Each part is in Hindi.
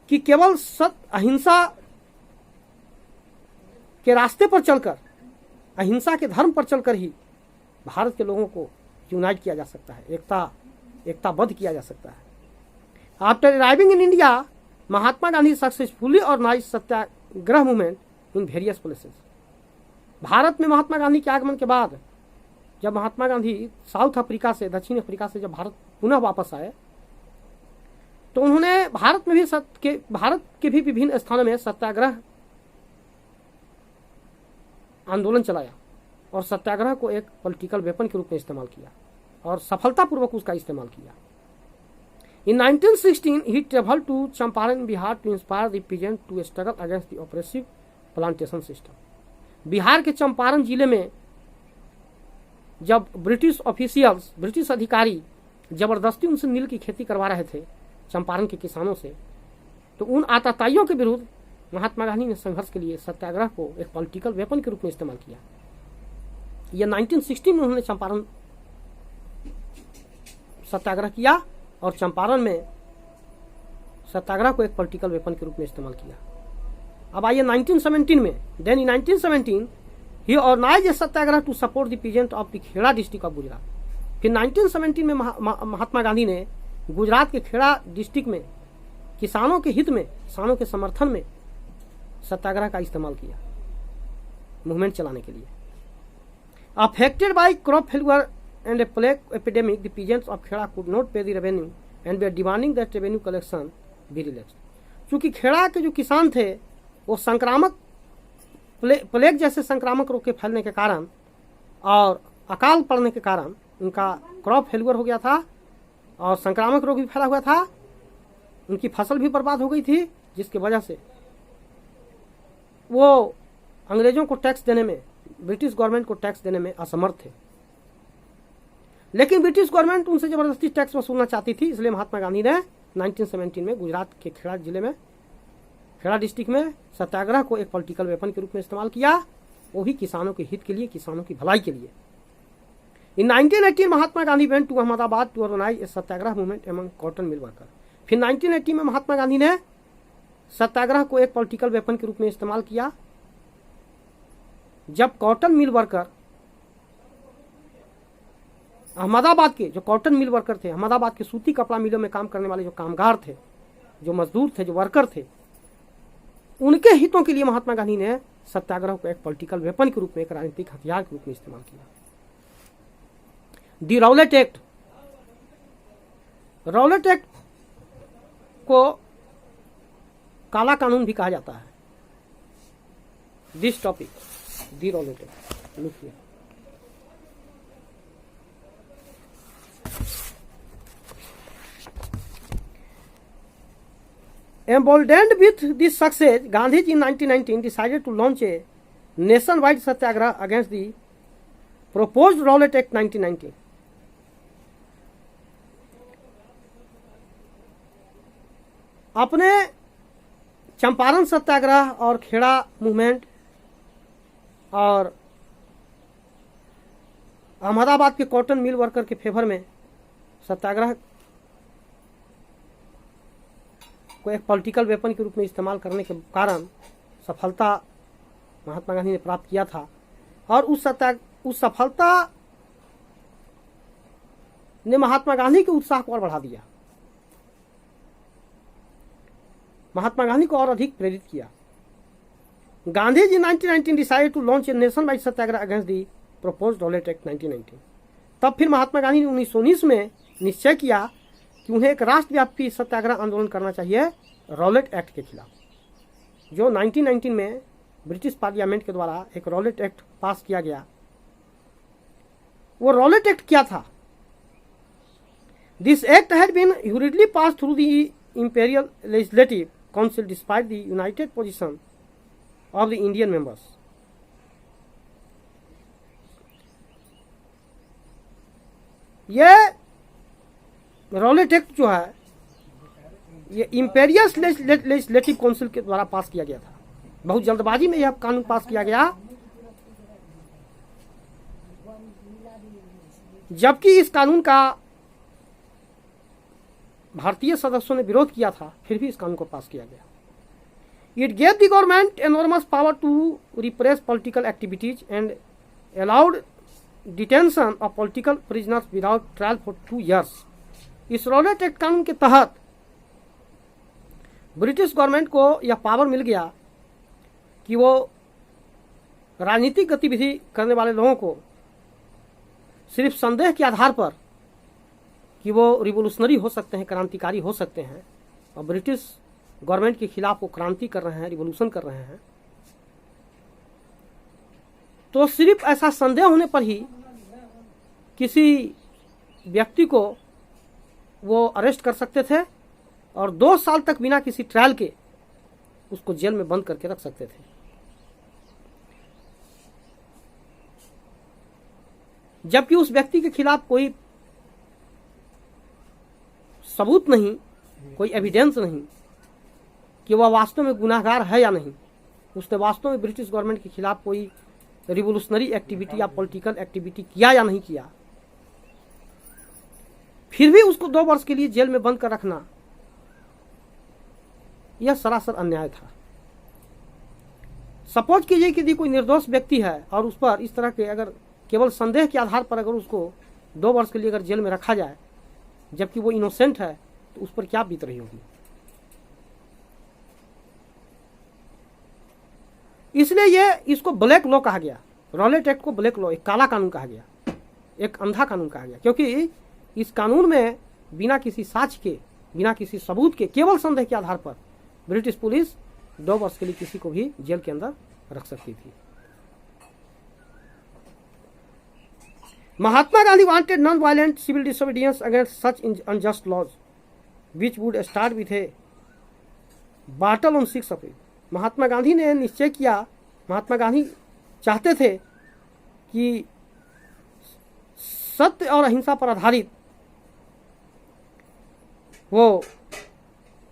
कि केवल अहिंसा के रास्ते पर चलकर, अहिंसा के धर्म पर चलकर ही भारत के लोगों को यूनाइट किया जा सकता है, एकताबद्ध किया जा सकता है। After arriving in India, Mahatma Gandhi successfully organise satyagraha movement in various places. Bharat में महात्मा गांधी के आगमन के बाद जब महात्मा गांधी साउथ अफ्रीका से, दक्षिण अफ्रीका से जब भारत पुनः वापस आए, तो उन्होंने भारत के भी विभिन्न स्थानों में सत्याग्रह आंदोलन चलाया और सत्याग्रह को एक पॉलिटिकल वेपन के रूप में इस्तेमाल किया और सफलतापूर्वक उसका इस्तेमाल किया। In 1916, he traveled to Champaran, Bihar to inspire the peasants to struggle against the oppressive plantation system. Bihar के चंपारण जिले में जब ब्रिटिश अधिकारी जबरदस्ती उनसे नील की खेती करवा रहे थे चंपारण के किसानों से, तो उन आतताइयों के विरुद्ध महात्मा गांधी ने संघर्ष के लिए सत्याग्रह को एक पॉलिटिकल वेपन के रूप में इस्तेमाल किया। यह 1916 में उन्होंने चंपारण सत्याग्रह किया और चंपारण में सत्याग्रह को एक पॉलिटिकल वेपन के रूप में इस्तेमाल किया। अब आइए 1917 में, देन इन 1917 ही organise satyagraha to support the peasant of the Kheda district of Gujarat. फिर 1917 में महात्मा गांधी ने गुजरात के खेड़ा डिस्ट्रिक्ट में किसानों के हित में, किसानों के समर्थन में सत्याग्रह का इस्तेमाल किया मूवमेंट चलाने के लिए। Affected by crop failure and a plague epidemic, the peasants of Kheda could not pay the revenue and were demanding that revenue collection be relaxed. चूंकि खेड़ा के जो किसान थे वो संक्रामक प्लेग जैसे संक्रामक रोग के फैलने के कारण और अकाल पड़ने के कारण उनका क्रॉप फेल्यूर हो गया था और संक्रामक रोग भी फैला हुआ था, उनकी फसल भी बर्बाद हो गई थी, जिसकी वजह से वो अंग्रेजों को टैक्स देने में, ब्रिटिश गवर्नमेंट को टैक्स देने में असमर्थ थे। लेकिन ब्रिटिश गवर्नमेंट उनसे जबरदस्ती टैक्स वसूलना चाहती थी, इसलिए महात्मा गांधी ने 1917 में गुजरात के खेड़ा जिले में, खेड़ा डिस्ट्रिक्ट में सत्याग्रह को एक पॉलिटिकल वेपन के रूप में इस्तेमाल किया, वो भी किसानों के हित के लिए, किसानों की भलाई के लिए। In 1918 Mahatma Gandhi went to Ahmedabad to organise a satyagraha movement among cotton mill worker. फिर 1980 में महात्मा गांधी ने सत्याग्रह को एक पॉलिटिकल वेपन के रूप में इस्तेमाल किया जब कॉटन मिल वर्कर, अहमदाबाद के जो कॉटन मिल वर्कर थे, अहमदाबाद के सूती कपड़ा मिलों में काम करने वाले जो कामगार थे, जो मजदूर थे, जो वर्कर थे, उनके हितों के लिए महात्मा गांधी ने सत्याग्रह को एक पॉलिटिकल वेपन के रूप में, एक राजनीतिक हथियार के रूप में इस्तेमाल किया। दी रॉलेट एक्ट, रॉलेट एक्ट को काला कानून भी कहा जाता है। This topic, the Rowlatt act, look here. Emboldened with this success, Gandhiji in 1919 decided to launch a nationwide satyagraha against the proposed Rowlatt Act 1919. अपने चंपारण सत्याग्रह और खेड़ा मूवमेंट और अहमदाबाद के कॉटन मिल वर्कर के फेवर में सत्याग्रह को एक पॉलिटिकल वेपन के रूप में इस्तेमाल करने के कारण सफलता महात्मा गांधी ने प्राप्त किया था और उस सफलता ने महात्मा गांधी के उत्साह को और बढ़ा दिया, महात्मा गांधी को और अधिक प्रेरित किया। Gandhi ji 1919 decided to launch a nationwide satyagraha against the proposed Rowlatt act 1919। तब फिर महात्मा गांधी ने 1919 में निश्चय किया कि उन्हें एक राष्ट्रव्यापी सत्याग्रह आंदोलन करना चाहिए रॉलेट एक्ट के खिलाफ, जो 1919 में ब्रिटिश पार्लियामेंट के द्वारा एक रॉलेट एक्ट पास किया गया। वो रॉलेट एक्ट क्या था? This act had been hurriedly passed through the imperial legislative council despite the united position of the Indian members. ये रॉलेट एक्ट जो है ये इंपेरियल लेजिस्लेटिव काउंसिल के द्वारा पास किया गया था। बहुत जल्दबाजी में यह कानून पास किया गया, जबकि इस कानून का भारतीय सदस्यों ने विरोध किया था, फिर भी इस कानून को पास किया गया। It gave the government enormous power to repress political activities and allowed detention of political prisoners without trial for 2 years। इस रॉलेट एक्ट कानून के तहत ब्रिटिश गवर्नमेंट को यह पावर मिल गया कि वो राजनीतिक गतिविधि करने वाले लोगों को सिर्फ संदेह के आधार पर कि वो रिवोल्यूशनरी हो सकते हैं, क्रांतिकारी हो सकते हैं, और ब्रिटिश गवर्नमेंट के खिलाफ वो क्रांति कर रहे हैं, रिवोल्यूशन कर रहे हैं, तो सिर्फ ऐसा संदेह होने पर ही किसी व्यक्ति को वो अरेस्ट कर सकते थे और 2 साल तक बिना किसी ट्रायल के उसको जेल में बंद करके रख सकते थे। जबकि उस व्यक्ति के खिलाफ कोई सबूत नहीं, कोई एविडेंस नहीं कि वह वास्तव में गुनाहगार है या नहीं, उसने वास्तव में ब्रिटिश गवर्नमेंट के खिलाफ कोई रिवोल्यूशनरी एक्टिविटी या पॉलिटिकल एक्टिविटी किया या नहीं किया, फिर भी उसको 2 वर्ष के लिए जेल में बंद कर रखना, यह सरासर अन्याय था। सपोज कीजिए कि यदि कोई निर्दोष व्यक्ति है और उस पर इस तरह के अगर केवल संदेह के आधार पर अगर उसको 2 वर्ष के लिए अगर जेल में रखा जाए, जबकि वो इनोसेंट है, तो उस पर क्या बीत रही होगी। इसलिए ये इसको ब्लैक लॉ कहा गया, रॉलेट एक्ट को ब्लैक लॉ, एक काला कानून कहा गया, एक अंधा कानून कहा गया, क्योंकि इस कानून में बिना किसी साक्ष्य के, बिना किसी सबूत के, केवल संदेह के आधार पर ब्रिटिश पुलिस 2 वर्ष के लिए किसी को भी जेल के अंदर रख सकती थी। Mahatma Gandhi wanted non-violent civil disobedience against such unjust laws, which would start with a battle on 6 April। महात्मा गांधी ने निश्चय किया, महात्मा गांधी चाहते थे कि सत्य और अहिंसा पर आधारित वो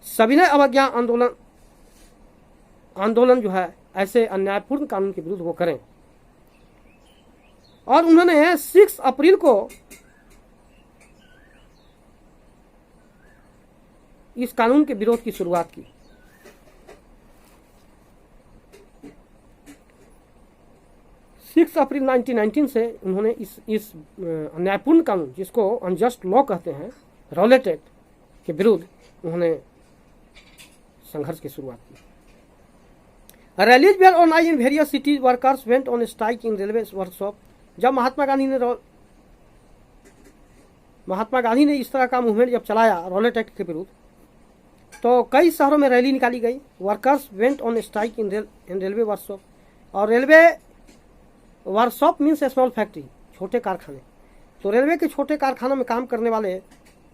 सविनय अवज्ञा आंदोलन जो है ऐसे अन्यायपूर्ण कानून के विरुद्ध वो करें। और उन्होंने 6 अप्रैल को इस कानून के विरोध की शुरुआत की। अप्रैल 1919 से उन्होंने इस अन्यायपूर्ण कानून, जिसको अनजस्ट लॉ कहते हैं, रॉलेट एक्ट के विरुद्ध उन्होंने संघर्ष की शुरुआत की। Rallies were organised in various cities, workers went on strike in railway workshop. जब महात्मा गांधी ने इस तरह का मूवमेंट जब चलाया रॉलेट एक्ट के विरुद्ध, तो कई शहरों में रैली निकाली गई। Workers went on strike in railway workshop, और रेलवे वर्कशॉप मीन्स ए स्मॉल फैक्ट्री, छोटे कारखाने। तो रेलवे के छोटे कारखानों में काम करने वाले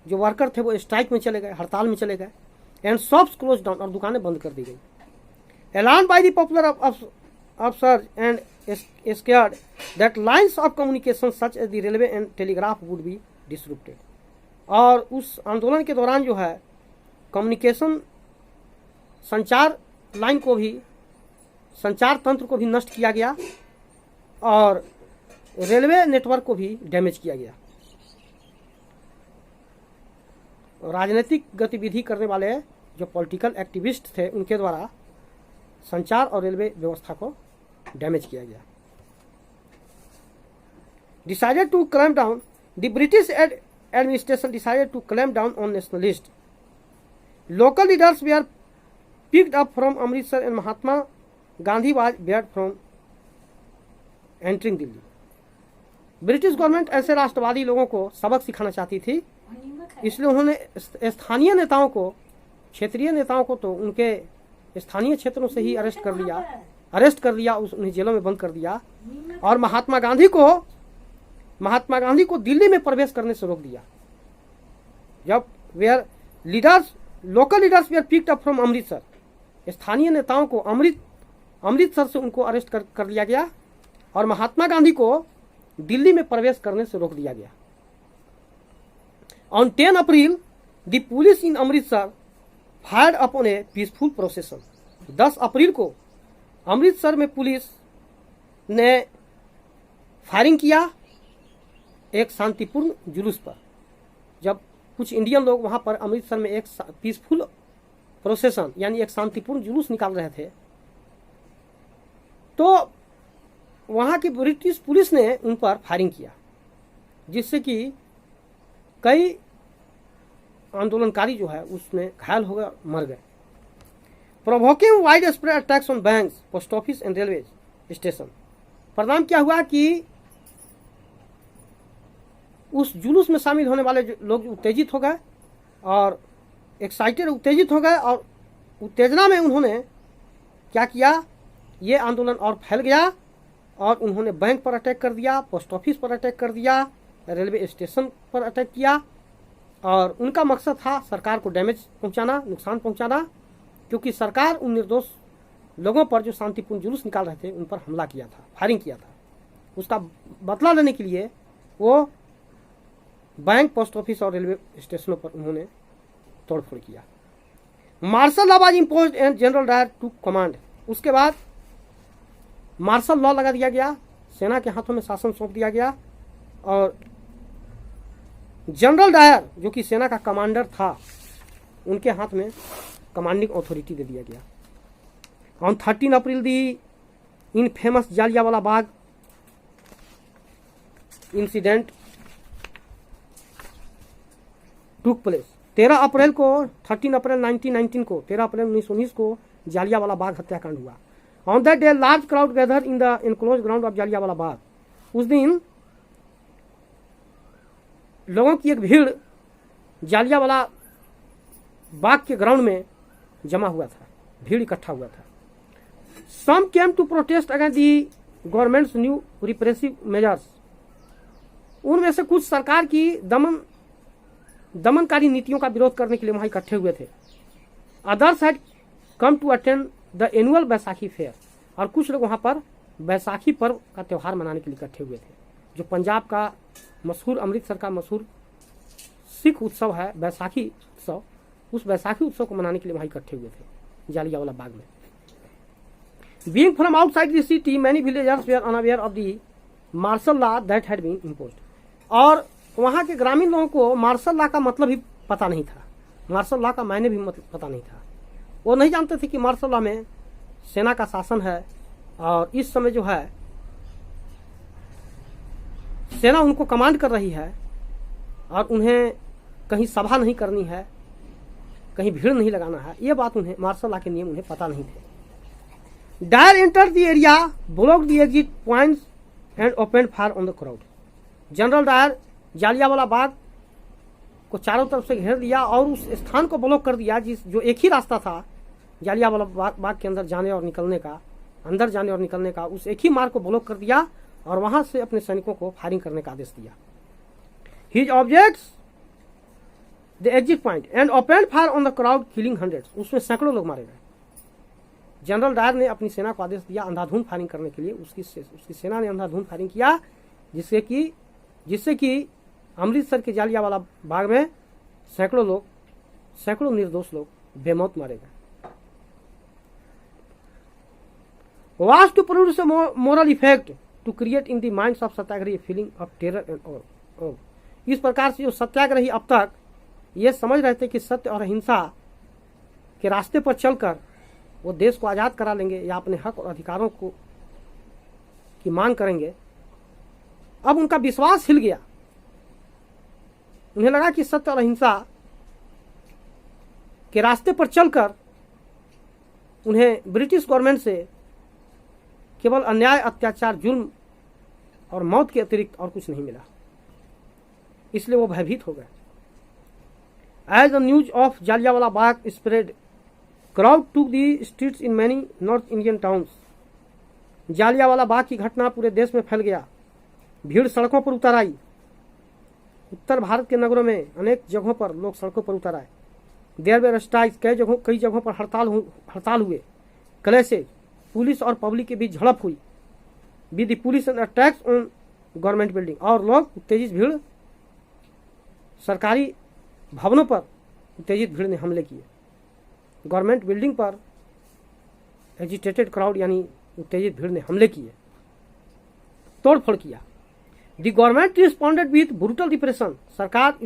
जो वर्कर थे वो स्ट्राइक में चले गए, हड़ताल में चले गए। एंड शॉप्स क्लोज डाउन, और दुकानें बंद कर दी गई। एलान बाय द पॉपुलर अफसर and scared that lines of communication such as the railway and telegraph would be disrupted। और उस आंदोलन के दौरान जो है कम्युनिकेशन, संचार लाइन को भी, संचार तंत्र को भी नष्ट किया गया और रेलवे नेटवर्क को भी डैमेज किया गया। राजनीतिक गतिविधि करने वाले जो पॉलिटिकल एक्टिविस्ट थे, उनके द्वारा संचार और रेलवे व्यवस्था को डैमेज किया गया। Decided to clamp down, the British administration decided to clamp down on nationalist. Local leaders were picked up from Amritsar and Mahatma Gandhi was barred from entering Delhi. British government ऐसे राष्ट्रवादी लोगों को सबक सिखाना चाहती थी, इसलिए उन्होंने स्थानीय नेताओं को, क्षेत्रीय नेताओं को तो उनके स्थानीय क्षेत्रों से ही अरेस्ट कर लिया, उन्हें जेलों में बंद कर दिया। और महात्मा गांधी को दिल्ली में प्रवेश करने से रोक दिया। जब local leaders were picked up from Amritsar, स्थानीय नेताओं को अमृतसर से उनको अरेस्ट कर लिया गया और महात्मा गांधी को दिल्ली में प्रवेश करने से रोक दिया गया। On 10 April the police in Amritsar fired upon a peaceful procession. 10 अप्रैल को अमृतसर में पुलिस ने फायरिंग किया एक शांतिपूर्ण जुलूस पर। जब कुछ इंडियन लोग वहां पर अमृतसर में एक पीसफुल प्रोसेसन यानी एक शांतिपूर्ण जुलूस निकाल रहे थे, तो वहां की ब्रिटिश पुलिस ने उन पर फायरिंग किया, जिससे कि कई आंदोलनकारी जो है उसमें घायल हो गए, मर गए। Provoking wide spread attacks on banks, post office and railway station. परिणाम क्या हुआ कि उस जुलूस में शामिल होने वाले लोग उत्तेजित हो गए और एक्साइटेड उत्तेजित हो गए, और उत्तेजना में उन्होंने क्या किया, ये आंदोलन और फैल गया और उन्होंने बैंक पर अटैक कर दिया, पोस्ट ऑफिस पर अटैक कर दिया, रेलवे स्टेशन पर अटैक किया, और उनका मकसद था सरकार को डैमेज पहुंचाना, नुकसान पहुंचाना, क्योंकि सरकार उन निर्दोष लोगों पर जो शांतिपूर्ण जुलूस निकाल रहे थे उन पर हमला किया था, फायरिंग किया था। उसका बदला लेने के लिए वो बैंक, पोस्ट ऑफिस और रेलवे स्टेशनों पर उन्होंने तोड़फोड़ किया। Martial law was imposed and General Dyer to command. उसके बाद मार्शल लॉ लगा दिया गया, सेना के हाथों में शासन सौंप दिया गया, और जनरल डायर जो कि सेना का कमांडर था उनके हाथ में कमांडिंग अथॉरिटी दे दिया गया। On 13 April the in famous Jallianwala Bagh incident took place. 13 अप्रैल 1919 को 13 अप्रैल 1919 को जालियांवाला बाग हत्याकांड हुआ। On that day large crowd gather in the enclose ground of Jallianwala Bagh. उस दिन लोगों की एक भीड़ जालियांवाला बाग के ग्राउंड में जमा हुआ था, भीड़ इकट्ठा हुआ था। Some came to protest against the government's new repressive measures. उनमें से कुछ सरकार की दमनकारी नीतियों का विरोध करने के लिए वहां इकट्ठे हुए थे। Others had come to attend the annual Baisakhi fair. और कुछ लोग वहां पर बैसाखी पर्व का त्यौहार मनाने के लिए इकट्ठे हुए थे, जो पंजाब का मशहूर, अमृतसर का मशहूर सिख उत्सव है बैसाखी उत्सव। उस बैसाखी उत्सव को मनाने के लिए वहां इकट्ठे हुए थे जालियांवाला बाग में। Being from outside the city many villagers were unaware of the martial law that had been imposed. और वहां के ग्रामीण लोगों को मार्शल लॉ का मतलब ही पता नहीं था, मार्शल लॉ का मायने भी पता नहीं था। वो नहीं जानते थे कि मार्शल लॉ में सेना का शासन है, और इस समय जो है सेना उनको कमांड कर रही है, और उन्हें कहीं सभा नहीं करनी है, कहीं भीड़ नहीं लगाना है। ये बात उन्हें, मार्शल लॉ के नियम उन्हें पता नहीं थे। Dyer enter the area, block the exit points and open fire on the crowd. General Dyer Jallianwala Bagh को चारों तरफ से घेर दिया और उस स्थान को ब्लॉक कर दिया जो एक ही रास्ता था जालियांवाला बाग के अंदर जाने और निकलने का, अंदर जाने और निकलने का। उस एक ही मार्ग को ब्लॉक कर दिया और वहां से अपने सैनिकों को फायरिंग करने का आदेश दिया। His objects the exit point and open fire on the crowd killing hundreds. उसमें सैकड़ों लोग मारे गए। जनरल डायर ने अपनी सेना को आदेश दिया अंधाधुंध फायरिंग करने के लिए। उसकी सेना ने अंधाधुंध फायरिंग किया, जिससे कि अमृतसर के जालियांवाला बाग में सैकड़ों निर्दोष लोग बेमौत मारे गए। was to produce a moral effect to create in the minds of Satyagrahi feeling of terror and awe। इस प्रकार से जो सत्याग्रही अब तक ये समझ रहे थे कि सत्य और अहिंसा के रास्ते पर चलकर वो देश को आज़ाद करा लेंगे या अपने हक और अधिकारों को की मांग करेंगे, अब उनका विश्वास हिल गया। उन्हें लगा कि सत्य और अहिंसा के रास्ते पर चलकर उन्हें ब्रिटिश गवर्नमेंट से केवल अन्याय, अत्याचार, जुल्म और मौत के अतिरिक्त और कुछ नहीं मिला। इसलिए वो भयभीत हो गए। As the news of Jallianwala Bagh spread, crowd to the streets in many north Indian towns. Jallianwala Bagh की घटना पूरे देश में फैल गया। भीड़ सड़कों पर उतर आई। उत्तर भारत के नगरों में अनेक जगहों पर लोग सड़कों पर उतर आए। देयर वेयर स्ट्राइक्स, कई जगहों पर हड़ताल हुए। क्लैशेज, पुलिस और पब्लिक के बीच झड़प हुई। With the police and attacks on government building, और लोग उत्तेजित भीड़ सरकारी भवनों पर उत्तेजित भीड़ ने हमले किए। गवर्नमेंट बिल्डिंग पर एजिटेटेड क्राउड यानी उत्तेजित भीड़ ने हमले किए, तोड़फोड़ किया। The government responded with brutal repression, सरकार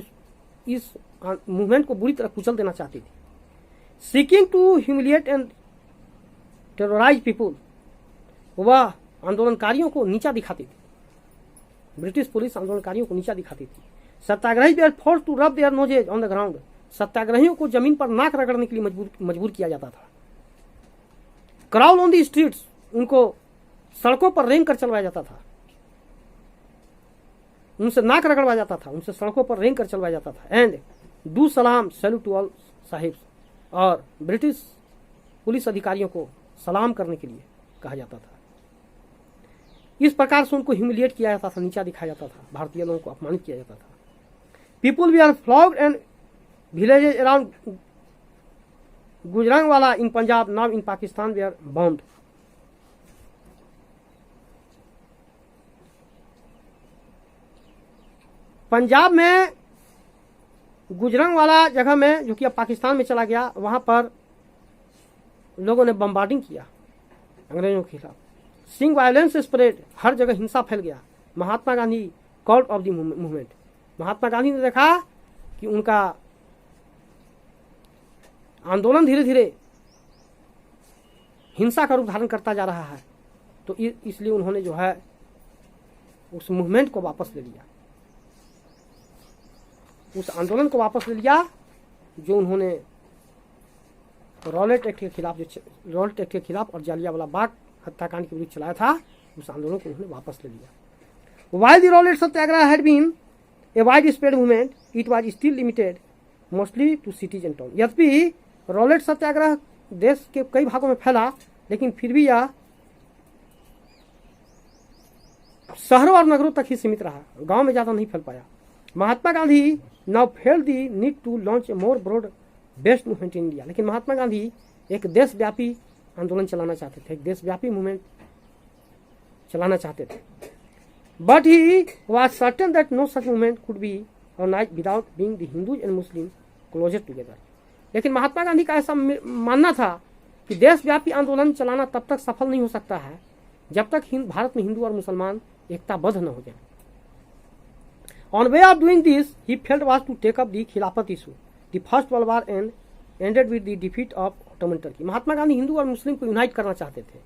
इस मूवमेंट को बुरी तरह कुचल देना चाहती थी। Seeking to humiliate and terrorise people, वह आंदोलनकारियों को नीचा दिखाती थी। ब्रिटिश पुलिस आंदोलनकारियों को नीचा दिखाती थी। Satyagrahi were forced to rub their noses on the ground, सत्याग्रहियों को जमीन पर नाक रगड़ने के लिए मजबूर किया जाता था। क्राउड ऑन द स्ट्रीट्स, उनको सड़कों पर रेंग कर चलवाया जाता था, उनसे नाक रगड़वाया जाता था, उनसे सड़कों पर रेंग कर चलवाया जाता था। एंड डू सलाम सैल्यूट टू ऑल साहिब्स, और ब्रिटिश पुलिस अधिकारियों को सलाम करने के लिए कहा जाता था। इस प्रकार से उनको ह्यूमिलिएट किया जाता था, नीचा दिखाया जाता था, भारतीय लोगों को अपमानित किया जाता था। People were flogged and villages around Gujranwala in Punjab, now in Pakistan were bombed. Punjab में गुजरांवाला जगह में, जो कि अब पाकिस्तान में चला गया, वहां पर लोगों ने बम्बार्डिंग किया अंग्रेजों के खिलाफ। सिंग वायलेंस स्प्रेड, हर जगह हिंसा फैल गया। Mahatma Gandhi called off the movement, Mahatma Gandhi ने देखा कि उनका आंदोलन धीरे धीरे हिंसा का रूप धारण करता जा रहा है, तो इसलिए उन्होंने जो है उस मूवमेंट को वापस ले लिया, उस आंदोलन को वापस ले लिया जो उन्होंने रॉलेट एक्ट के खिलाफ, जो रॉलेट एक्ट के खिलाफ और जालियांवाला बाग हत्याकांड के विरुद्ध चलाया था, उस आंदोलन को उन्होंने वापस ले लिया। While the Rowlatt Satyagraha had been a widespread movement, it was still limited mostly to cities and towns। यद्यपि रॉलेट सत्याग्रह देश के कई भागों में फैला, लेकिन फिर भी यह शहरों और नगरों तक ही सीमित रहा, गांव में ज्यादा नहीं फैल पाया। Mahatma Gandhi now felt the need to launch a more broad based movement in India, लेकिन महात्मा गांधी एक देशव्यापी आंदोलन चलाना चाहते थे, एक देशव्यापी मूवमेंट चलाना चाहते थे। But he was certain that no such movement could be organised without being the Hindus and Muslim closer together. लेकिन महात्मा गांधी का ऐसा मानना था कि देशव्यापी आंदोलन चलाना तब तक सफल नहीं हो सकता है जब तक भारत में हिंदू और मुसलमान एकताबद्ध न हो जाए। On way of doing this, he felt was to take up the खिलाफत issue, the First World War and ended with the defeat of Ottoman Turkey। Mahatma Gandhi Hindu और मुस्लिम को यूनाइट करना चाहते थे,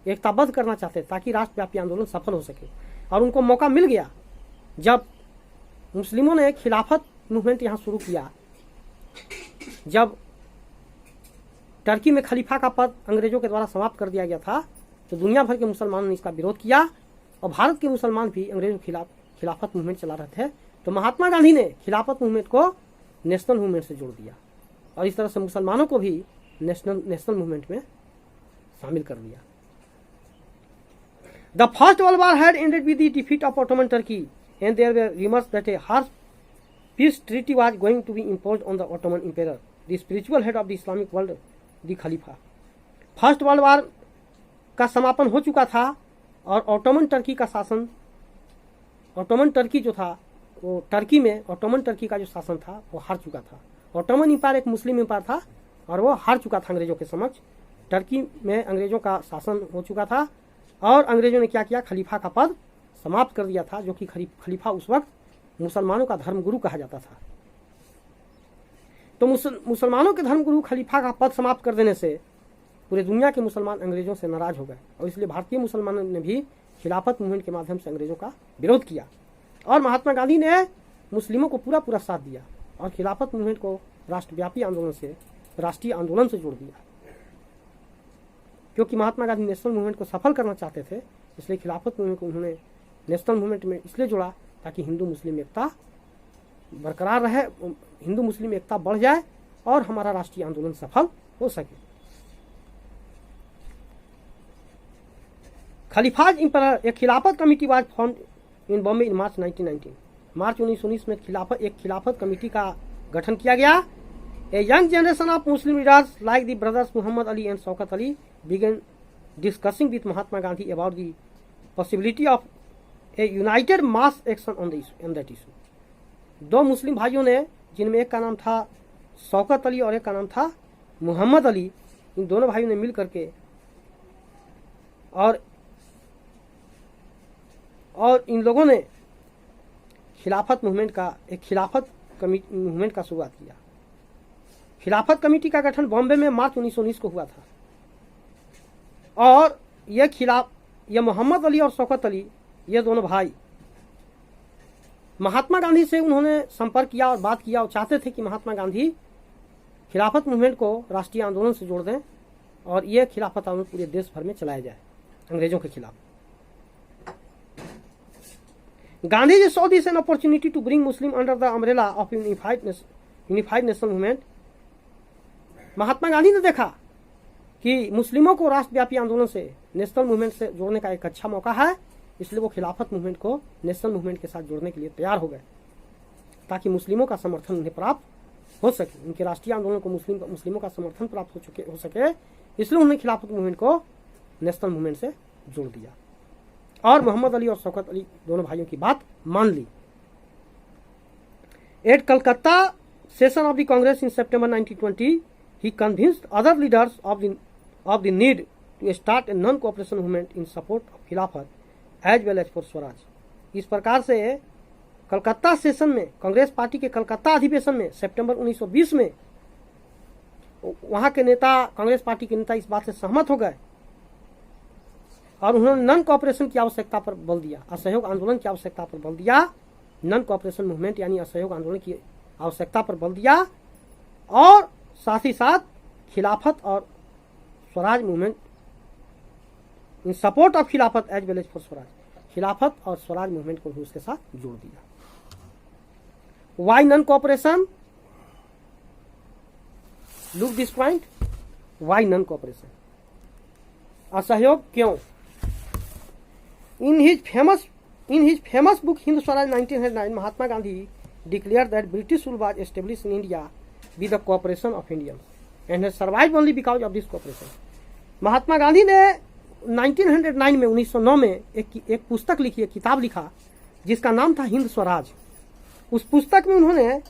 एकताबद्ध करना चाहते थे, ताकि राष्ट्रव्यापी आंदोलन सफल हो सके। और उनको मौका मिल गया जब मुस्लिमों ने खिलाफत मूवमेंट यहाँ शुरू किया, जब टर्की में खलीफा का पद अंग्रेजों के द्वारा समाप्त कर दिया गया था, तो दुनिया भर के मुसलमानों ने इसका विरोध किया और भारत के मुसलमान भी अंग्रेजों के खिलाफ खिलाफत मूवमेंट चला रहे थे। तो महात्मा गांधी ने खिलाफत मूवमेंट को नेशनल मूवमेंट से जोड़ दिया और इस तरह से मुसलमानों को भी नेशनल मूवमेंट में शामिल कर दिया। The first world war had ended with the defeat of Ottoman Turkey and there were rumours that a harsh peace treaty was going to be imposed on the Ottoman empire, the spiritual head of the Islamic world, the Khalifa. First world war का समापन हो चुका था और ऑटोमन टर्की का शासन, ऑटोमन टर्की जो था वो टर्की में ऑटोमन टर्की का जो शासन था वो हार चुका था। ऑटोमन एम्पायर एक मुस्लिम एम्पायर था और वो हार चुका था अंग्रेजों के समक्ष। टर्की में अंग्रेजों का शासन हो चुका था और अंग्रेजों ने क्या किया, खलीफा का पद समाप्त कर दिया था, जो कि खलीफा उस वक्त मुसलमानों का धर्मगुरु कहा जाता था। तो मुसलमानों के धर्मगुरु खलीफा का पद समाप्त कर देने से पूरे दुनिया के मुसलमान अंग्रेजों से नाराज हो गए और इसलिए भारतीय मुसलमानों ने भी खिलाफत मूवमेंट के माध्यम से अंग्रेजों का विरोध किया और महात्मा गांधी ने मुस्लिमों को पूरा साथ दिया और खिलाफत मूवमेंट को राष्ट्रव्यापी आंदोलन से, राष्ट्रीय आंदोलन से जोड़ दिया। क्योंकि महात्मा गांधी नेशनल मूवमेंट को सफल करना चाहते थे, इसलिए खिलाफत मूवमेंट को उन्होंने नेशनल मूवमेंट में इसलिए जोड़ा ताकि हिंदू मुस्लिम एकता बरकरार रहे, हिंदू मुस्लिम एकता बढ़ जाए और हमारा राष्ट्रीय आंदोलन सफल हो सके। खलीफाज एम्पायर, एक Khilafat committee was formed in Bombay in March 1919। मार्च 1919 में एक खिलाफत कमेटी का गठन किया गया। A young generation of Muslim leaders like the brothers Mohammad Ali and Shaukat Ali began discussing with Mahatma Gandhi about the possibility of a united mass action on that issue. दो मुस्लिम भाइयों ने, जिनमें एक का नाम था शौकत अली और एक का नाम था मोहम्मद अली, इन दोनों भाइयों ने मिल करके और इन लोगों ने खिलाफत मूवमेंट का, एक खिलाफत मूवमेंट का शुरुआत किया। खिलाफत कमेटी का गठन बॉम्बे में मार्च 1919 को हुआ था और यह मोहम्मद अली और शौकत अली, ये दोनों भाई, महात्मा गांधी से उन्होंने संपर्क किया और बात किया और चाहते थे कि महात्मा गांधी खिलाफत मूवमेंट को राष्ट्रीय आंदोलन से जोड़ दें और यह खिलाफत आंदोलन पूरे देश भर में चलाया जाए अंग्रेजों के खिलाफ। Gandhi ji saw this an opportunity to bring Muslim under the umbrella of unified national movement। महात्मा गांधी ने देखा कि मुस्लिमों को राष्ट्रव्यापी आंदोलन से, नेशनल मूवमेंट से जोड़ने का एक अच्छा मौका है, इसलिए वो खिलाफत मूवमेंट को नेशनल मूवमेंट के साथ जोड़ने के लिए तैयार हो गए ताकि मुस्लिमों का समर्थन उन्हें प्राप्त हो सके, उनके राष्ट्रीय आंदोलन को मुस्लिमों का समर्थन प्राप्त हो सके, इसलिए उन्होंने खिलाफत मूवमेंट को नेशनल मूवमेंट से जोड़ दिया और मोहम्मद अली और शौकत अली दोनों भाइयों की बात मान ली। At Calcutta session of the Congress in September 1920 he convinced other leaders of the need to start a non-cooperation movement in support of खिलाफत as well as for Swaraj. इस प्रकार से कलकत्ता सेशन में, कांग्रेस पार्टी के कलकत्ता अधिवेशन में सितंबर 1920 में वहां के नेता, कांग्रेस पार्टी के नेता इस बात से सहमत हो गए और उन्होंने नॉन कोऑपरेशन की आवश्यकता पर बल दिया, असहयोग आंदोलन की आवश्यकता पर बल दिया, नॉन कोऑपरेशन मूवमेंट यानी असहयोग आंदोलन की आवश्यकता पर बल दिया और साथ ही साथ खिलाफत और Swaraj movement in support of Khilafat as well as for Swaraj, Khilafat और स्वराज मूवमेंट को भी उसके साथ जोड़ दिया। Why non cooperation? Look this point, why non cooperation, असहयोग क्यों? In his famous book Hind Swaraj 1909 Mahatma Gandhi declared that British rule was established in India with the cooperation of Indians and has survived only because of this cooperation। महात्मा गांधी ने 1909 में 1909 में एक पुस्तक लिखी, एक किताब लिखा जिसका नाम था हिंद स्वराज। उस पुस्तक में उन्होंने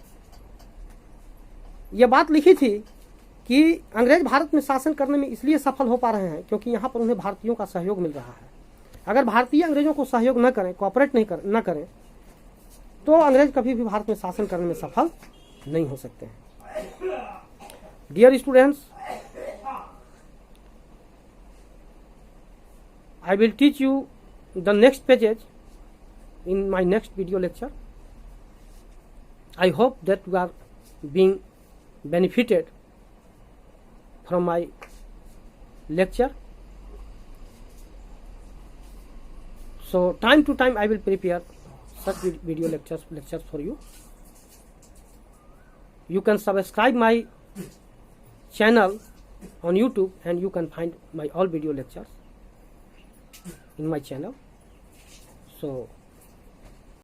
ये बात लिखी थी कि अंग्रेज भारत में शासन करने में इसलिए सफल हो पा रहे हैं क्योंकि यहाँ पर उन्हें भारतीयों का सहयोग मिल रहा है। अगर भारतीय अंग्रेजों को सहयोग न करें, कोऑपरेट न करें, तो अंग्रेज कभी भी भारत में शासन करने में सफल नहीं हो सकते हैं। Dear students, I will teach you the next pages in my next video lecture. I hope that you are being benefited from my lecture. So time to time I will prepare such video lectures for you. You can subscribe my channel on YouTube and you can find my all video lectures in my channel. So